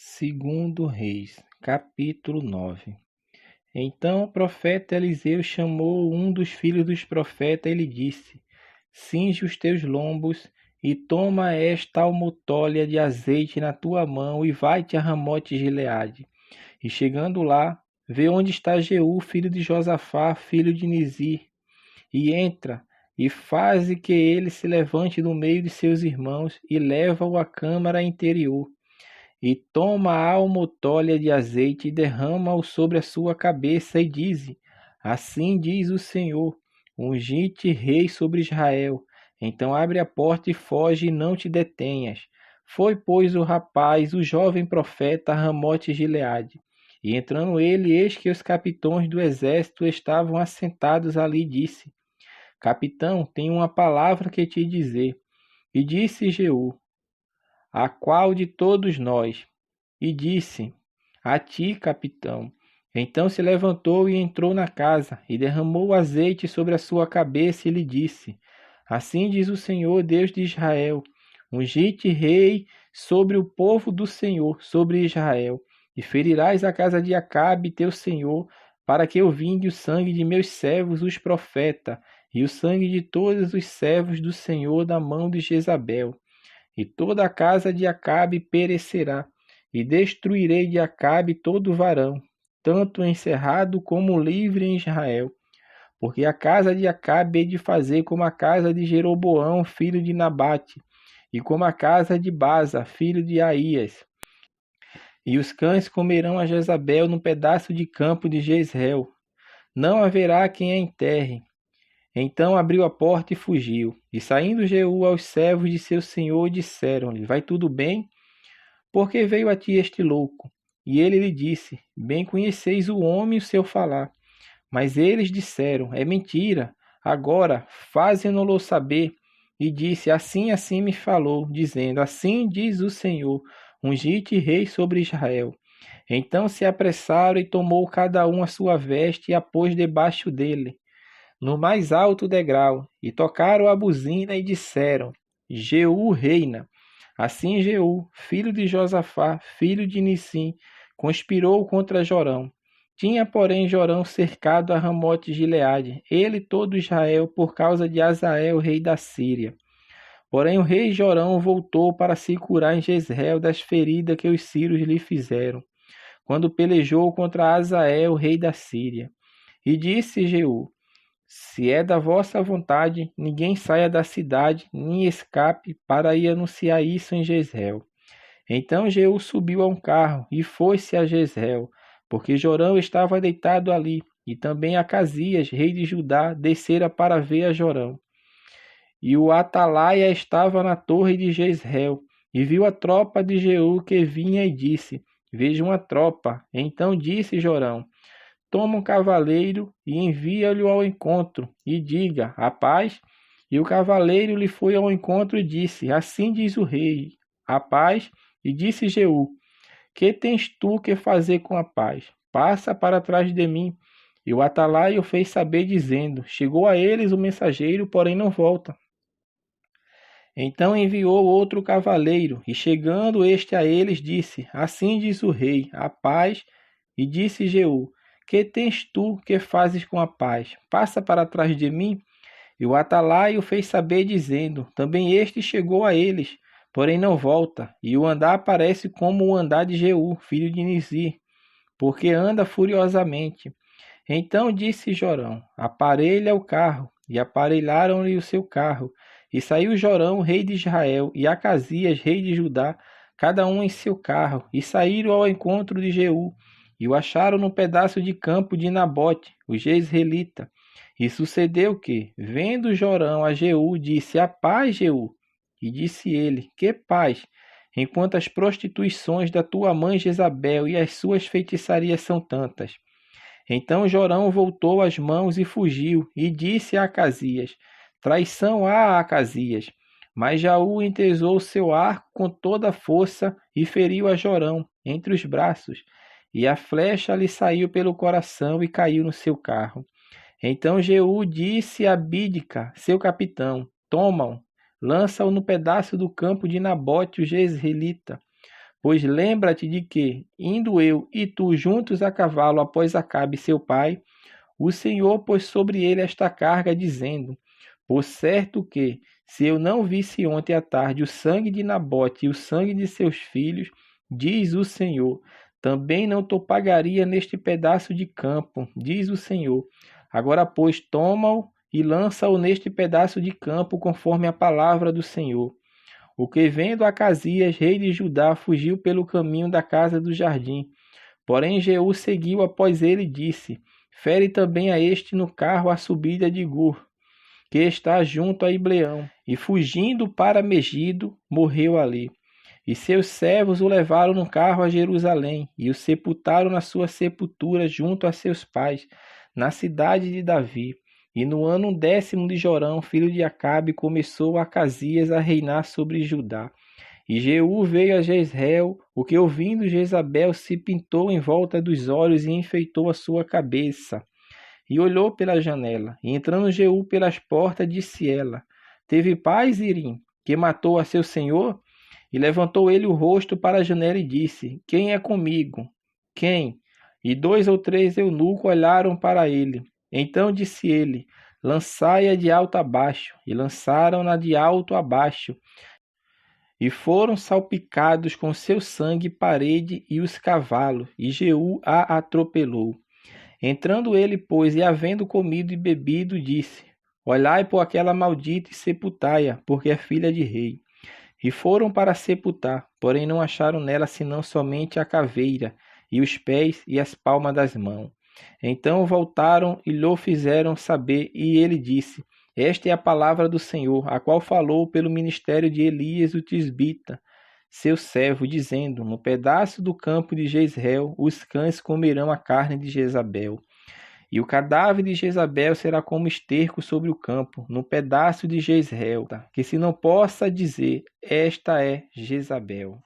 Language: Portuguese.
Segundo Reis, capítulo 9. Então o profeta Eliseu chamou um dos filhos dos profetas e lhe disse: Cinge os teus lombos e toma esta almotólea de azeite na tua mão e vai-te a Ramote Gileade. E chegando lá, vê onde está Jeú, filho de Josafá, filho de Nisi, e entra e faze que ele se levante do meio de seus irmãos e leva-o à câmara interior. E toma a almotólea de azeite e derrama-o sobre a sua cabeça e dize: Assim diz o Senhor, ungi-te rei sobre Israel. Então abre a porta e foge e não te detenhas. Foi, pois, o rapaz, o jovem profeta, a Ramote Gileade. E entrando ele, eis que os capitães do exército estavam assentados ali, disse: Capitão, tenho uma palavra que te dizer. E disse Jeú: A qual de todos nós? E disse: A ti, capitão. Então se levantou e entrou na casa, e derramou o azeite sobre a sua cabeça, e lhe disse: Assim diz o Senhor, Deus de Israel: Ungi-te rei sobre o povo do Senhor, sobre Israel, e ferirás a casa de Acabe, teu senhor, para que eu vingue o sangue de meus servos, os profetas, e o sangue de todos os servos do Senhor da mão de Jezabel. E toda a casa de Acabe perecerá, e destruirei de Acabe todo varão, tanto encerrado como livre em Israel. Porque a casa de Acabe hei de fazer como a casa de Jeroboão, filho de Nabate, e como a casa de Baza, filho de Aías. E os cães comerão a Jezabel no pedaço de campo de Jezreel. Não haverá quem a enterre. Então abriu a porta e fugiu. E saindo Jeú aos servos de seu senhor, disseram-lhe: Vai tudo bem? Porque veio a ti este louco? E ele lhe disse: Bem conheceis o homem e o seu falar. Mas eles disseram: É mentira. Agora, faze-no-lo saber. E disse: Assim me falou, dizendo: Assim diz o Senhor: Ungi-te rei sobre Israel. Então se apressaram e tomou cada um a sua veste e a pôs debaixo dele, no mais alto degrau, e tocaram a buzina e disseram: Jeú reina. Assim Jeú, filho de Josafá, filho de Nissim, conspirou contra Jorão. Tinha, porém, Jorão cercado a Ramote Gileade, ele e todo Israel, por causa de Azael, rei da Síria. Porém o rei Jorão voltou para se curar em Jezreel das feridas que os sírios lhe fizeram, quando pelejou contra Azael, rei da Síria. E disse Jeú: Se é da vossa vontade, ninguém saia da cidade, nem escape para ir anunciar isso em Jezreel. Então Jeú subiu a um carro e foi-se a Jezreel, porque Jorão estava deitado ali, e também Acasias, rei de Judá, descera para ver a Jorão. E o atalaia estava na torre de Jezreel, e viu a tropa de Jeú que vinha e disse: Vejo uma tropa. Então disse Jorão: Toma um cavaleiro e envia-lhe ao encontro, e diga: A paz. E o cavaleiro lhe foi ao encontro e disse: Assim diz o rei: A paz. E disse Jeú: Que tens tu que fazer com a paz? Passa para trás de mim. E o atalaia o fez saber, dizendo: Chegou a eles o mensageiro, porém não volta. Então enviou outro cavaleiro, e chegando este a eles, disse: Assim diz o rei: A paz. E disse Jeú: Que tens tu que fazes com a paz? Passa para trás de mim. E o atalaia o fez saber, dizendo: Também este chegou a eles, porém não volta. E o andar parece como o andar de Jeú, filho de Nisi, porque anda furiosamente. Então disse Jorão: Aparelha o carro. E aparelharam-lhe o seu carro. E saiu Jorão, rei de Israel, e Acasias, rei de Judá, cada um em seu carro, e saíram ao encontro de Jeú, e o acharam num pedaço de campo de Nabote, o jezreelita. E sucedeu que, vendo Jorão a Jeú, disse: A paz, Jeú. E disse ele: Que paz? Enquanto as prostituições da tua mãe Jezabel e as suas feitiçarias são tantas. Então Jorão voltou as mãos e fugiu, e disse a Acasias: Traição há a Acasias. Mas Jaú entesou seu arco com toda a força e feriu a Jorão entre os braços, e a flecha lhe saiu pelo coração e caiu no seu carro. Então Jeú disse a Bídica, seu capitão: Toma-o, lança-o no pedaço do campo de Nabote o jezreelita, Pois lembra-te de que, indo eu e tu juntos a cavalo após Acabe seu pai, o Senhor pôs sobre ele esta carga, dizendo: Por certo que, se eu não visse ontem à tarde o sangue de Nabote e o sangue de seus filhos, diz o Senhor, também não te pagaria neste pedaço de campo, diz o Senhor. Agora, pois, toma-o e lança-o neste pedaço de campo, conforme a palavra do Senhor. O que, vendo Acasias, rei de Judá, fugiu pelo caminho da casa do jardim. Porém, Jeú seguiu após ele e disse: Fere também a este no carro a subida de Gur, que está junto a Ibleão. E fugindo para Megido, morreu ali. E seus servos o levaram no carro a Jerusalém, e o sepultaram na sua sepultura junto a seus pais, na cidade de Davi. E no ano 10º de Jorão, filho de Acabe, começou Acasias a reinar sobre Judá. E Jeú veio a Jezreel, o que ouvindo Jezabel se pintou em volta dos olhos e enfeitou a sua cabeça. E olhou pela janela, e entrando Jeú pelas portas, disse ela: Teve paz, Irim, que matou a seu senhor? E levantou ele o rosto para a janela e disse: Quem é comigo? Quem? E 2 ou 3 eunucos olharam para ele. Então disse ele: Lançai-a de alto a baixo. E lançaram-na de alto a baixo. E foram salpicados com seu sangue parede e os cavalos, e Jeú a atropelou. Entrando ele, pois, e havendo comido e bebido, disse: Olhai por aquela maldita e sepultai-a, porque é filha de rei. E foram para sepultar, porém não acharam nela senão somente a caveira, e os pés e as palmas das mãos. Então voltaram e lhe fizeram saber, e ele disse: Esta é a palavra do Senhor, a qual falou pelo ministério de Elias o tisbita, seu servo, dizendo: No pedaço do campo de Jezreel os cães comerão a carne de Jezabel. E o cadáver de Jezabel será como esterco sobre o campo, no pedaço de Jezreel, que se não possa dizer, esta é Jezabel.